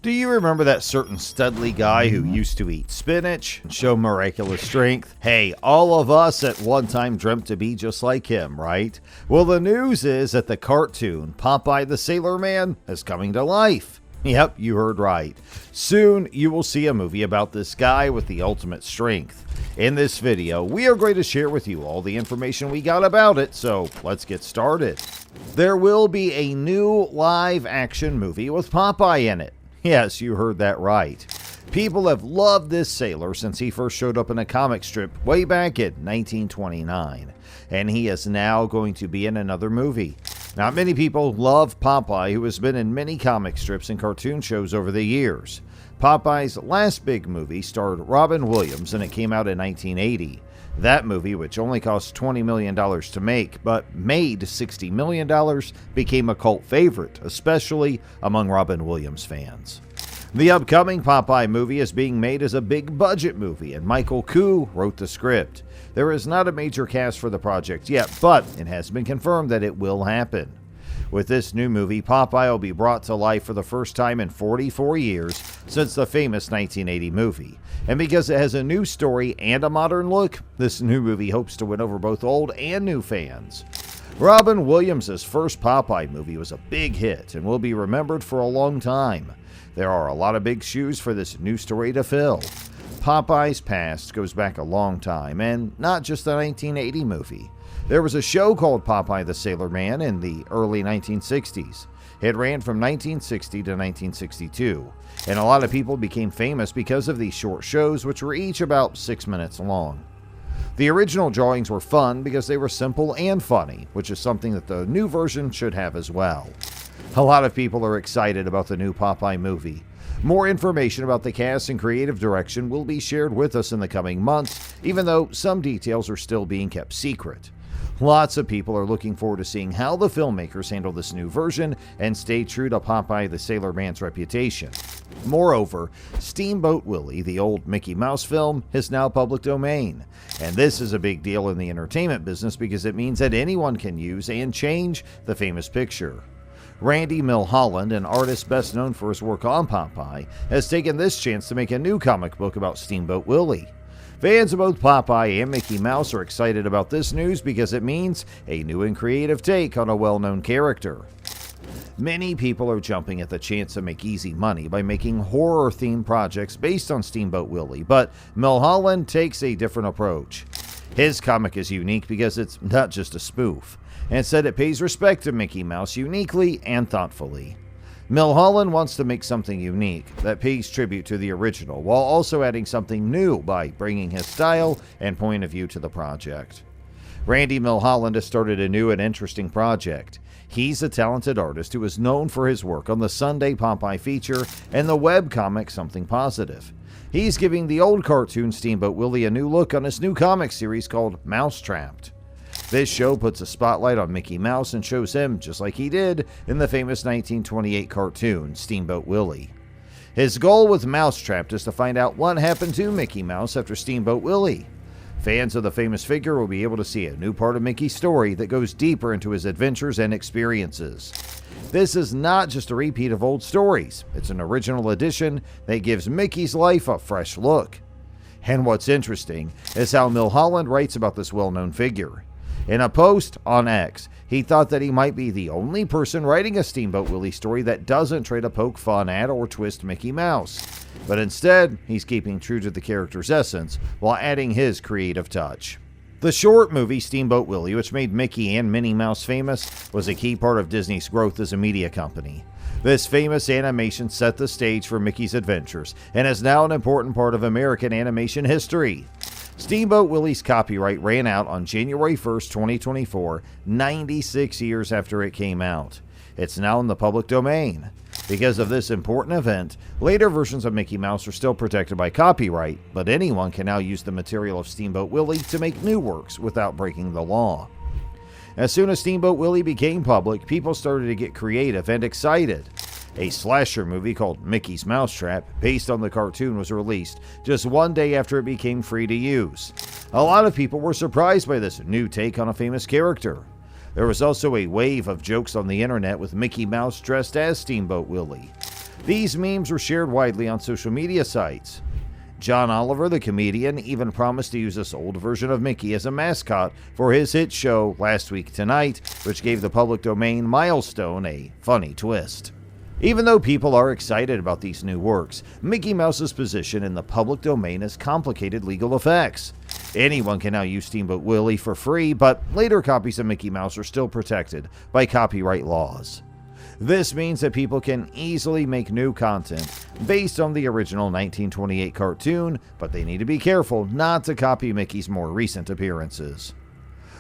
Do you remember that certain studly guy who used to eat spinach and show miraculous strength? Hey, all of us at one time dreamt to be just like him, right? Well, the news is that the cartoon Popeye the Sailor Man is coming to life. Yep, you heard right. Soon, you will see a movie about this guy with the ultimate strength. In this video, we are going to share with you all the information we got about it, so let's get started. There will be a new live-action movie with Popeye in it. Yes, you heard that right. People have loved this sailor since he first showed up in a comic strip way back in 1929, and he is now going to be in another movie. Not many people love Popeye, who has been in many comic strips and cartoon shows over the years. Popeye's last big movie starred Robin Williams, and it came out in 1980. That movie, which only cost $20 million to make, but made $60 million, became a cult favorite, especially among Robin Williams fans. The upcoming Popeye movie is being made as a big budget movie, and Michael Koo wrote the script. There is not a major cast for the project yet, but it has been confirmed that it will happen. With this new movie, Popeye will be brought to life for the first time in 44 years since the famous 1980 movie. And because it has a new story and a modern look, this new movie hopes to win over both old and new fans. Robin Williams' first Popeye movie was a big hit and will be remembered for a long time. There are a lot of big shoes for this new story to fill. Popeye's past goes back a long time, and not just the 1980 movie. There was a show called Popeye the Sailor Man in the early 1960s. It ran from 1960 to 1962, and a lot of people became famous because of these short shows, which were each about 6 minutes long. The original drawings were fun because they were simple and funny, which is something that the new version should have as well. A lot of people are excited about the new Popeye movie. More information about the cast and creative direction will be shared with us in the coming months, even though some details are still being kept secret. Lots of people are looking forward to seeing how the filmmakers handle this new version and stay true to Popeye the Sailor Man's reputation. Moreover, Steamboat Willie, the old Mickey Mouse film, is now public domain. And this is a big deal in the entertainment business because it means that anyone can use and change the famous picture. Randy Milholland, an artist best known for his work on Popeye, has taken this chance to make a new comic book about Steamboat Willie. Fans of both Popeye and Mickey Mouse are excited about this news because it means a new and creative take on a well-known character. Many people are jumping at the chance to make easy money by making horror-themed projects based on Steamboat Willie, but Milholland takes a different approach. His comic is unique because it's not just a spoof. Instead, it pays respect to Mickey Mouse uniquely and thoughtfully. Milholland wants to make something unique that pays tribute to the original, while also adding something new by bringing his style and point of view to the project. Randy Milholland has started a new and interesting project. He's a talented artist who is known for his work on the Sunday Popeye feature and the webcomic Something Positive. He's giving the old cartoon Steamboat Willie a new look on his new comic series called Mousetrapped. This show puts a spotlight on Mickey Mouse and shows him just like he did in the famous 1928 cartoon Steamboat Willie. His goal with Mousetrapped is to find out what happened to Mickey Mouse after Steamboat Willie. Fans of the famous figure will be able to see a new part of Mickey's story that goes deeper into his adventures and experiences. This is not just a repeat of old stories, it's an original edition that gives Mickey's life a fresh look. And what's interesting is how Milholland writes about this well-known figure. In a post on X, he thought that he might be the only person writing a Steamboat Willie story that doesn't try to poke fun at or twist Mickey Mouse. But instead, he's keeping true to the character's essence while adding his creative touch. The short movie Steamboat Willie, which made Mickey and Minnie Mouse famous, was a key part of Disney's growth as a media company. This famous animation set the stage for Mickey's adventures and is now an important part of American animation history. Steamboat Willie's copyright ran out on January 1st, 2024, 96 years after it came out. It's now in the public domain. Because of this important event, later versions of Mickey Mouse are still protected by copyright, but anyone can now use the material of Steamboat Willie to make new works without breaking the law. As soon as Steamboat Willie became public, people started to get creative and excited. A slasher movie called Mickey's Mousetrap, based on the cartoon, was released just one day after it became free to use. A lot of people were surprised by this new take on a famous character. There was also a wave of jokes on the internet with Mickey Mouse dressed as Steamboat Willie. These memes were shared widely on social media sites. John Oliver, the comedian, even promised to use this old version of Mickey as a mascot for his hit show Last Week Tonight, which gave the public domain milestone a funny twist. Even though people are excited about these new works, Mickey Mouse's position in the public domain has complicated legal effects. Anyone can now use Steamboat Willie for free, but later copies of Mickey Mouse are still protected by copyright laws. This means that people can easily make new content based on the original 1928 cartoon, but they need to be careful not to copy Mickey's more recent appearances.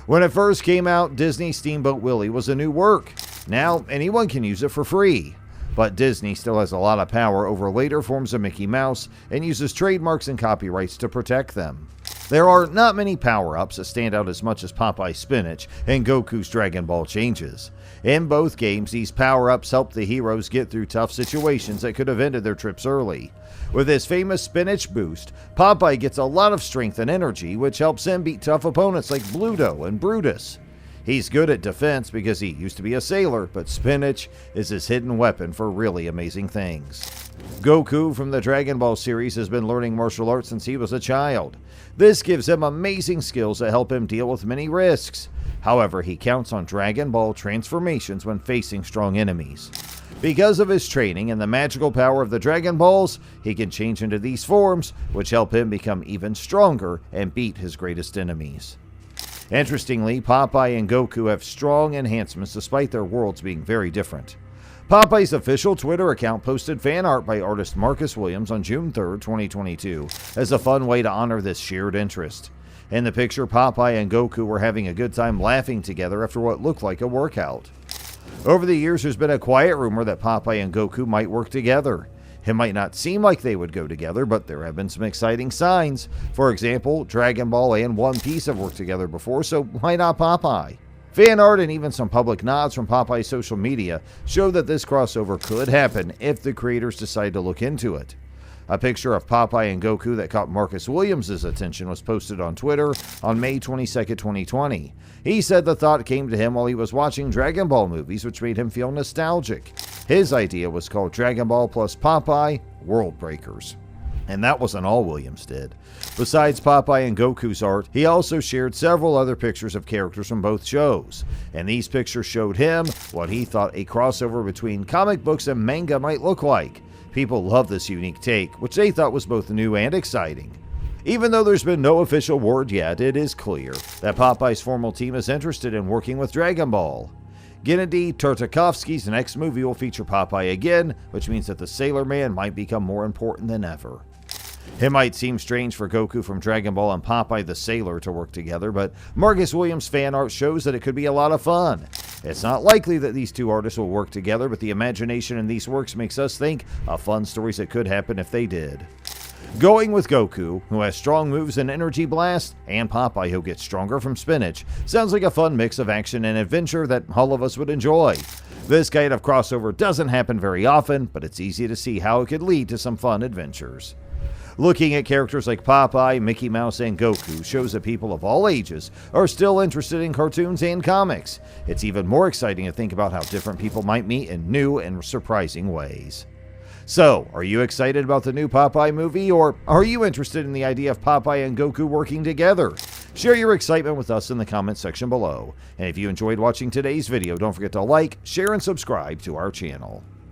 When it first came out, Disney's Steamboat Willie was a new work. Now anyone can use it for free. But Disney still has a lot of power over later forms of Mickey Mouse and uses trademarks and copyrights to protect them. There are not many power-ups that stand out as much as Popeye's spinach and Goku's Dragon Ball changes. In both games, these power-ups help the heroes get through tough situations that could have ended their trips early. With his famous spinach boost, Popeye gets a lot of strength and energy, which helps him beat tough opponents like Bluto and Brutus. He's good at defense because he used to be a sailor, but spinach is his hidden weapon for really amazing things. Goku from the Dragon Ball series has been learning martial arts since he was a child. This gives him amazing skills that help him deal with many risks. However, he counts on Dragon Ball transformations when facing strong enemies. Because of his training and the magical power of the Dragon Balls, he can change into these forms, which help him become even stronger and beat his greatest enemies. Interestingly, Popeye and Goku have strong enhancements despite their worlds being very different. Popeye's official Twitter account posted fan art by artist Marcus Williams on June 3, 2022, as a fun way to honor this shared interest. In the picture, Popeye and Goku were having a good time laughing together after what looked like a workout. Over the years, there's been a quiet rumor that Popeye and Goku might work together. It might not seem like they would go together, but there have been some exciting signs. For example, Dragon Ball and One Piece have worked together before, so why not Popeye? Fan art and even some public nods from Popeye's social media show that this crossover could happen if the creators decide to look into it. A picture of Popeye and Goku that caught Marcus Williams' attention was posted on Twitter on May 22, 2020. He said the thought came to him while he was watching Dragon Ball movies, which made him feel nostalgic. His idea was called Dragon Ball plus Popeye World Breakers. And that wasn't all Williams did. Besides Popeye and Goku's art, he also shared several other pictures of characters from both shows. And these pictures showed him what he thought a crossover between comic books and manga might look like. People love this unique take, which they thought was both new and exciting. Even though there's been no official word yet, it is clear that Popeye's formal team is interested in working with Dragon Ball. Gennady Tartakovsky's next movie will feature Popeye again, which means that the Sailor Man might become more important than ever. It might seem strange for Goku from Dragon Ball and Popeye the Sailor to work together, but Marcus Williams' fan art shows that it could be a lot of fun. It's not likely that these two artists will work together, but the imagination in these works makes us think of fun stories that could happen if they did. Going with Goku, who has strong moves and energy blast, and Popeye, who gets stronger from spinach, sounds like a fun mix of action and adventure that all of us would enjoy. This kind of crossover doesn't happen very often, but it's easy to see how it could lead to some fun adventures. Looking at characters like Popeye, Mickey Mouse, and Goku shows that people of all ages are still interested in cartoons and comics. It's even more exciting to think about how different people might meet in new and surprising ways. So, are you excited about the new Popeye movie, or are you interested in the idea of Popeye and Goku working together? Share your excitement with us in the comments section below. And if you enjoyed watching today's video, don't forget to like, share, and subscribe to our channel.